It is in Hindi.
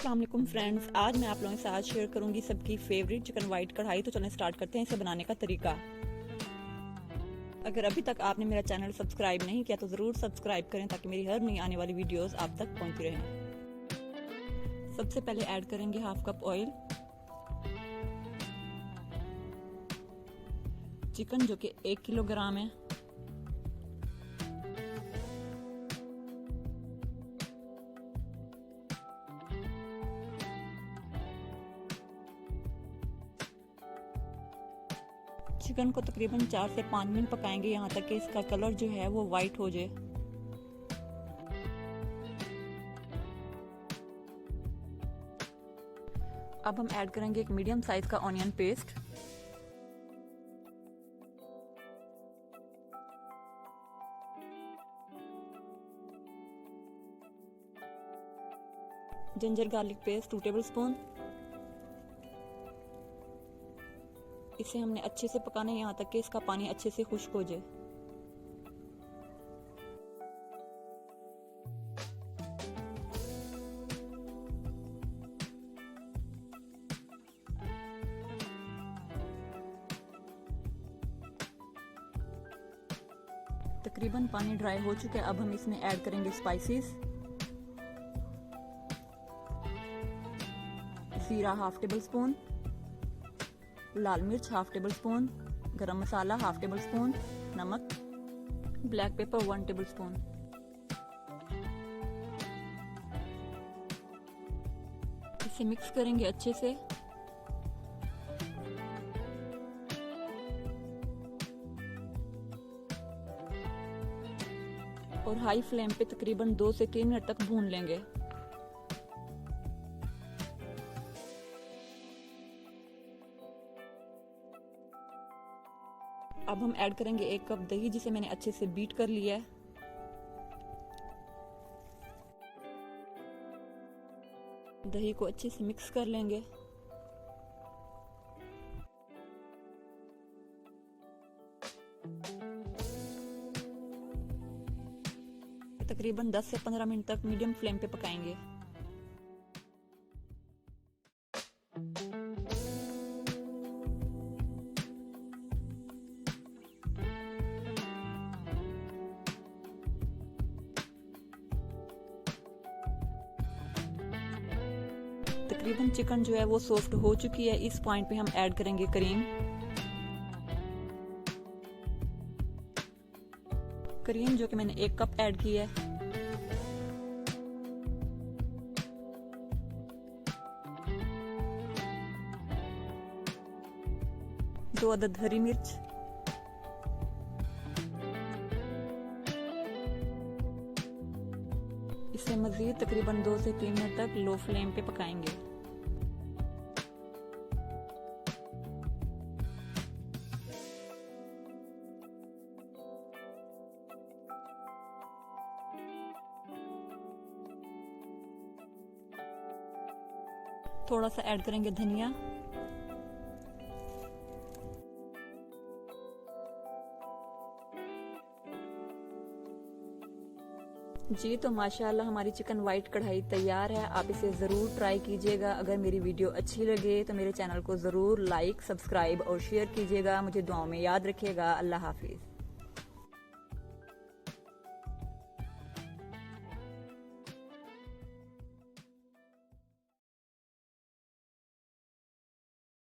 अस्सलाम वालेकुम फ्रेंड्स, आज मैं आप लोगों के साथ शेयर करूंगी सबकी फेवरेट चिकन वाइट कढ़ाई। तो चलें स्टार्ट करते हैं इसे बनाने का तरीका। अगर अभी तक आपने मेरा चैनल सब्सक्राइब नहीं किया तो ज़रूर सब्सक्राइब करें ताकि मेरी हर नई आने वाली वीडियोस आप तक पहुंचती रहें। सबसे पहले ऐड करेंगे हाफ कप ऑयल। चिकन जो कि 1 किलोग्राम है। चिकन को तकरीबन 4 से 5 मिनट पकाएंगे यहाँ तक कि इसका कलर जो है वो वाइट हो जाए। अब हम ऐड करेंगे एक मीडियम साइज का onion paste, ginger garlic paste 2 tablespoon. इसे हमने अच्छे से पकाना है यहाँ तक कि इसका पानी अच्छे से खुश्क हो जाए। तकरीबन पानी ड्राई हो चुका है। अब हम इसमें ऐड करेंगे स्पाइसेस। जीरा हाफ टेबल स्पून, लाल मिर्च हाफ टेबल स्पून, गरम मसाला हाफ टेबल स्पून, नमक, ब्लैक पेपर 1 टेबल स्पून। इसे मिक्स करेंगे अच्छे से। और हाई फ्लेम पे तकरीबन 2 से 3 मिनट तक भून लेंगे। अब हम ऐड करेंगे 1 कप दही जिसे मैंने अच्छे से बीट कर लिया है। दही को अच्छे से मिक्स कर लेंगे। तकरीबन 10 से 15 मिनट तक मीडियम फ्लेम पे पकाएंगे। तकरीबन चिकन जो है वो सॉफ्ट हो चुकी है। इस पॉइंट पे हम ऐड करेंगे क्रीम। क्रीम जो कि मैंने 1 कप ऐड की है। दो अदद हरी मिर्च, इसे मजीद तकरीबन 2 से 3 मिनट तक लो फ्लेम पे पकाएंगे। थोड़ा सा ऐड करेंगे धनिया। जी तो माशाल्लाह हमारी चिकन वाइट कढ़ाई तैयार है। आप इसे ज़रूर ट्राई कीजिएगा। अगर मेरी वीडियो अच्छी लगे तो मेरे चैनल को ज़रूर लाइक, सब्सक्राइब और शेयर कीजिएगा। मुझे दुआओं में याद रखिएगा। अल्लाह हाफिज़।